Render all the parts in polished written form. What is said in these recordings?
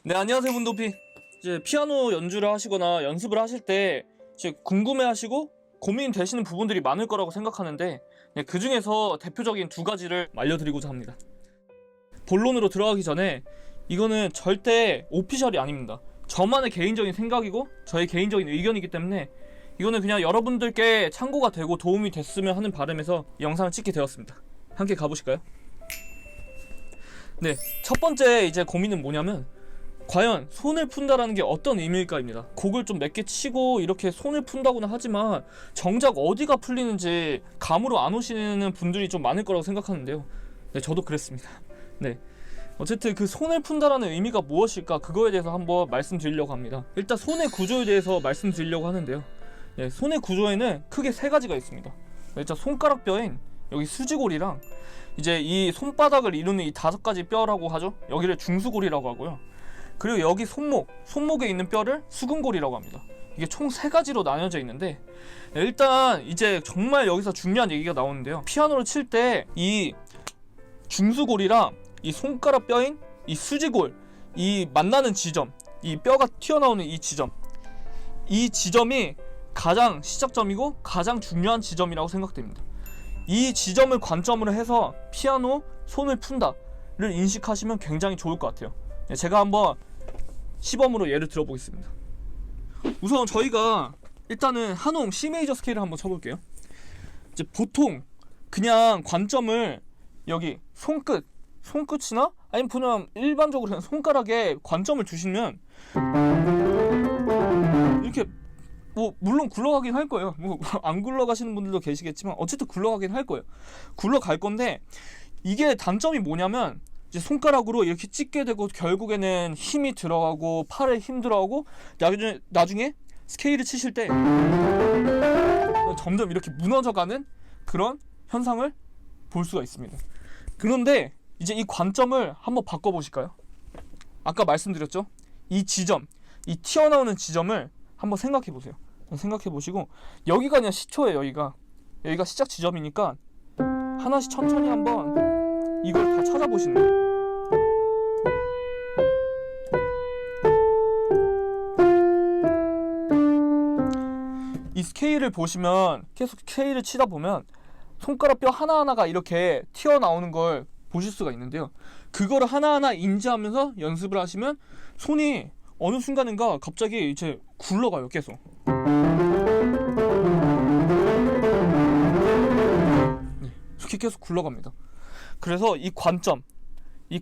네, 안녕하세요, 문도피. 이제 피아노 연주를 하시거나 연습을 하실 때 이제 궁금해하시고 고민되시는 부분들이 많을 거라고 생각하는데, 네, 그 중에서 대표적인 두 가지를 알려드리고자 합니다. 본론으로 들어가기 전에 이거는 절대 오피셜이 아닙니다. 저만의 개인적인 생각이고 저의 개인적인 의견이기 때문에 이거는 그냥 여러분들께 참고가 되고 도움이 됐으면 하는 바람에서 영상을 찍게 되었습니다. 함께 가보실까요? 네, 첫 번째 이제 고민은 뭐냐면, 과연 손을 푼다라는 게 어떤 의미일까입니다. 곡을 좀 몇 개 치고 이렇게 손을 푼다고는 하지만 정작 어디가 풀리는지 감으로 안 오시는 분들이 좀 많을 거라고 생각하는데요. 네, 저도 그랬습니다. 네, 어쨌든 그 손을 푼다라는 의미가 무엇일까, 그거에 대해서 한번 말씀드리려고 합니다. 일단 손의 구조에 대해서 말씀드리려고 하는데요. 네, 손의 구조에는 크게 세 가지가 있습니다. 일단 손가락뼈인 여기 수지골이랑 이제 이 손바닥을 이루는 이 5가지 뼈라고 하죠. 여기를 중수골이라고 하고요. 그리고 여기 손목에 있는 뼈를 수근골이라고 합니다. 이게 총 3가지로 나뉘어져 있는데, 일단 이제 정말 여기서 중요한 얘기가 나오는데요. 피아노를 칠 때 이 중수골이랑 이 손가락 뼈인 이 수지골, 이 만나는 지점, 이 뼈가 튀어나오는 이 지점이 가장 시작점이고 가장 중요한 지점이라고 생각됩니다. 이 지점을 관점으로 해서 피아노 손을 푼다를 인식하시면 굉장히 좋을 것 같아요. 제가 한번 시범으로 예를 들어보겠습니다. 우선 저희가 일단은 한홍 C 메이저 스케일을 한번 쳐볼게요. 이제 보통 그냥 관점을 여기 손끝이나 아니면 그냥 일반적으로 그냥 손가락에 관점을 두시면 이렇게 뭐 물론 굴러가긴 할 거예요. 뭐 안 굴러가시는 분들도 계시겠지만 어쨌든 굴러가긴 할 거예요. 굴러갈 건데, 이게 단점이 뭐냐면 이제 손가락으로 이렇게 찢게 되고 결국에는 힘이 들어가고 팔에 힘 들어가고 나중에 스케일을 치실 때 점점 이렇게 무너져가는 그런 현상을 볼 수가 있습니다. 그런데 이제 이 관점을 한번 바꿔보실까요? 아까 말씀드렸죠? 이 지점, 이 튀어나오는 지점을 한번 생각해보세요. 생각해보시고, 여기가 그냥 시초예요. 여기가 시작 지점이니까 하나씩 천천히 한번 이걸 다 찾아보시는 거예요. 이 스케일을 보시면, 계속 스케일을 치다 보면 손가락 뼈 하나하나가 이렇게 튀어나오는 걸 보실 수가 있는데요. 그거를 하나하나 인지하면서 연습을 하시면 손이 어느 순간인가 갑자기 이제 굴러가요. 계속. 네, 이렇게 계속 굴러갑니다. 그래서 이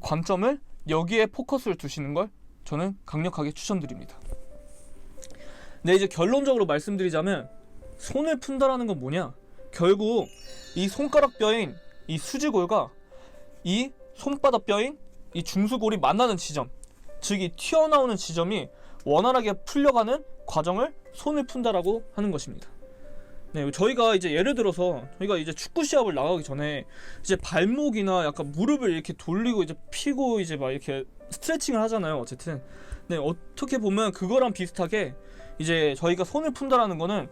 관점을 여기에 포커스를 두시는 걸 저는 강력하게 추천드립니다. 네, 이제 결론적으로 말씀드리자면 손을 푼다라는 건 뭐냐? 결국 이 손가락 뼈인 이 수지골과 이 손바닥 뼈인 이 중수골이 만나는 지점, 즉 이 튀어나오는 지점이 원활하게 풀려가는 과정을 손을 푼다라고 하는 것입니다. 네, 저희가 이제 예를 들어서 저희가 이제 축구 시합을 나가기 전에 이제 발목이나 약간 무릎을 이렇게 돌리고 이제 피고 이제 막 이렇게 스트레칭을 하잖아요. 어쨌든 네, 어떻게 보면 그거랑 비슷하게 이제 저희가 손을 푼다라는 거는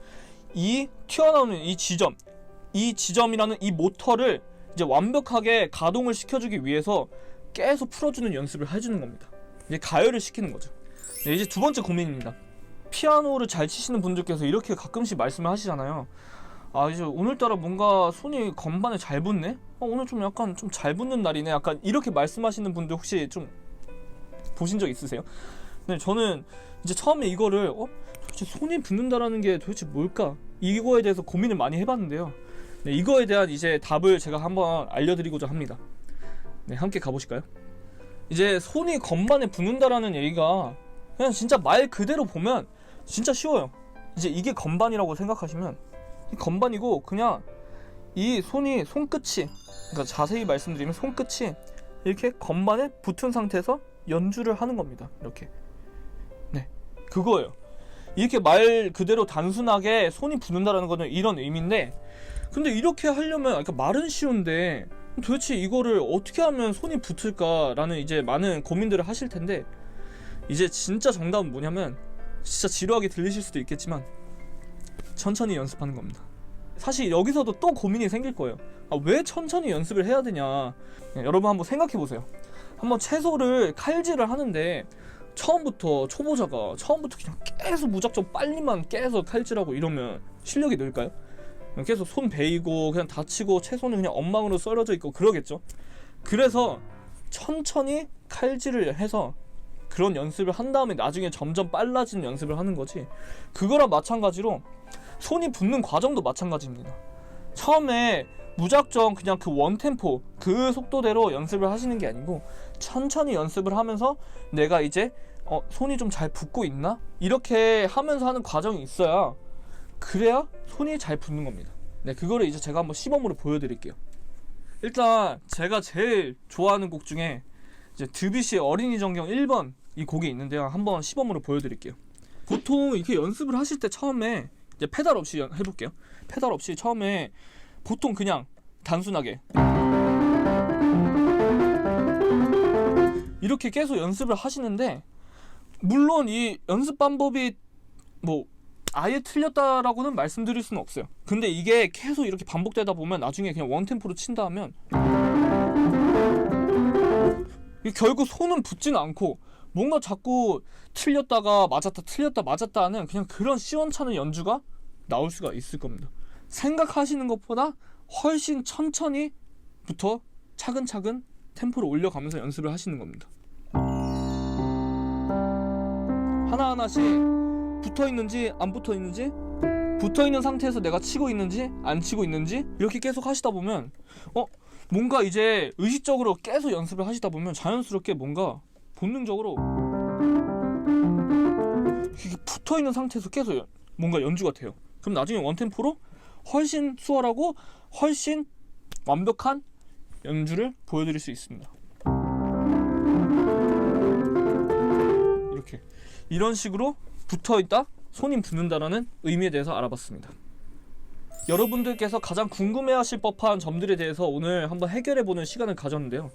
이 튀어나오는 이 지점이라는 이 모터를 이제 완벽하게 가동을 시켜주기 위해서 계속 풀어주는 연습을 해주는 겁니다. 이제 가열을 시키는 거죠. 네, 이제 두 번째 고민입니다. 피아노를 잘 치시는 분들께서 이렇게 가끔씩 말씀을 하시잖아요. 아, 이제 오늘따라 뭔가 손이 건반에 잘 붙네? 오늘 좀 약간 좀 잘 붙는 날이네? 약간 이렇게 말씀하시는 분들 혹시 좀 보신 적 있으세요? 네, 저는 이제 처음에 이거를 도대체 손이 붙는다라는 게 도대체 뭘까? 이거에 대해서 고민을 많이 해봤는데요. 네, 이거에 대한 이제 답을 제가 한번 알려드리고자 합니다. 네, 함께 가보실까요? 이제 손이 건반에 붙는다라는 얘기가 그냥 진짜 말 그대로 보면 진짜 쉬워요. 이제 이게 건반이라고 생각하시면 이 건반이고, 그냥 이 손끝이, 그러니까 자세히 말씀드리면 손끝이 이렇게 건반에 붙은 상태에서 연주를 하는 겁니다. 이렇게. 네, 그거예요. 이렇게 말 그대로 단순하게 손이 붙는다라는 거는 이런 의미인데, 근데 이렇게 하려면, 그러니까 말은 쉬운데 도대체 이거를 어떻게 하면 손이 붙을까라는 이제 많은 고민들을 하실 텐데, 이제 진짜 정답은 뭐냐면, 진짜 지루하게 들리실 수도 있겠지만 천천히 연습하는 겁니다. 사실 여기서도 또 고민이 생길 거예요. 왜 천천히 연습을 해야 되냐. 여러분 한번 생각해 보세요. 한번 채소를 칼질을 하는데 처음부터 초보자가 처음부터 그냥 계속 무작정 빨리만 깨서 칼질하고 이러면 실력이 늘까요? 계속 손 베이고 그냥 다치고 채소는 그냥 엉망으로 썰어져 있고 그러겠죠. 그래서 천천히 칼질을 해서 그런 연습을 한 다음에 나중에 점점 빨라지는 연습을 하는 거지. 그거랑 마찬가지로 손이 붙는 과정도 마찬가지입니다. 처음에 무작정 그냥 그 원템포 그 속도대로 연습을 하시는 게 아니고 천천히 연습을 하면서 내가 이제 손이 좀 잘 붙고 있나? 이렇게 하면서 하는 과정이 있어야 그래야 손이 잘 붙는 겁니다. 네, 그거를 이제 제가 한번 시범으로 보여드릴게요. 일단 제가 제일 좋아하는 곡 중에 이제 드뷔시의 어린이 전경 1번 이 곡이 있는데요. 한번 시범으로 보여드릴게요. 보통 이렇게 연습을 하실 때 처음에 이제 페달 없이 해볼게요. 페달 없이 처음에 보통 그냥 단순하게 이렇게 계속 연습을 하시는데, 물론 이 연습 방법이 뭐 아예 틀렸다라고는 말씀드릴 수는 없어요. 근데 이게 계속 이렇게 반복되다 보면 나중에 그냥 원템포로 친다 하면 결국 손은 붙지는 않고 뭔가 자꾸 틀렸다가 맞았다 틀렸다 맞았다 하는 그냥 그런 시원찮은 연주가 나올 수가 있을 겁니다. 생각하시는 것보다 훨씬 천천히부터 차근차근 템포를 올려가면서 연습을 하시는 겁니다. 하나하나씩 붙어있는지 안 붙어있는지, 붙어있는 상태에서 내가 치고 있는지 안 치고 있는지 이렇게 계속 하시다 보면 뭔가 이제 의식적으로 계속 연습을 하시다 보면 자연스럽게 뭔가 본능적으로 이렇게 붙어있는 상태에서 계속 뭔가 연주가 돼요. 그럼 나중에 원템포로 훨씬 수월하고 훨씬 완벽한 연주를 보여드릴 수 있습니다. 이렇게 이런 식으로 붙어있다, 손이 붙는다라는 의미에 대해서 알아봤습니다. 여러분들께서 가장 궁금해하실 법한 점들에 대해서 오늘 한번 해결해보는 시간을 가졌는데요.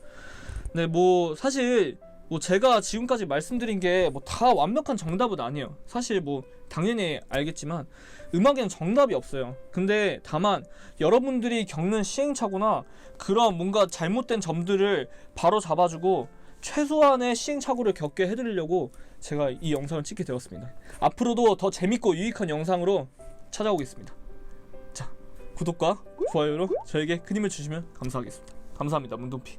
네, 뭐 사실 뭐 제가 지금까지 말씀드린 게 뭐 다 완벽한 정답은 아니에요. 사실 뭐 당연히 알겠지만 음악에는 정답이 없어요. 근데 다만 여러분들이 겪는 시행착오나 그런 뭔가 잘못된 점들을 바로 잡아주고 최소한의 시행착오를 겪게 해드리려고 제가 이 영상을 찍게 되었습니다. 앞으로도 더 재밌고 유익한 영상으로 찾아오겠습니다. 자, 구독과 좋아요로 저에게 큰 힘을 주시면 감사하겠습니다. 감사합니다. 문돈피.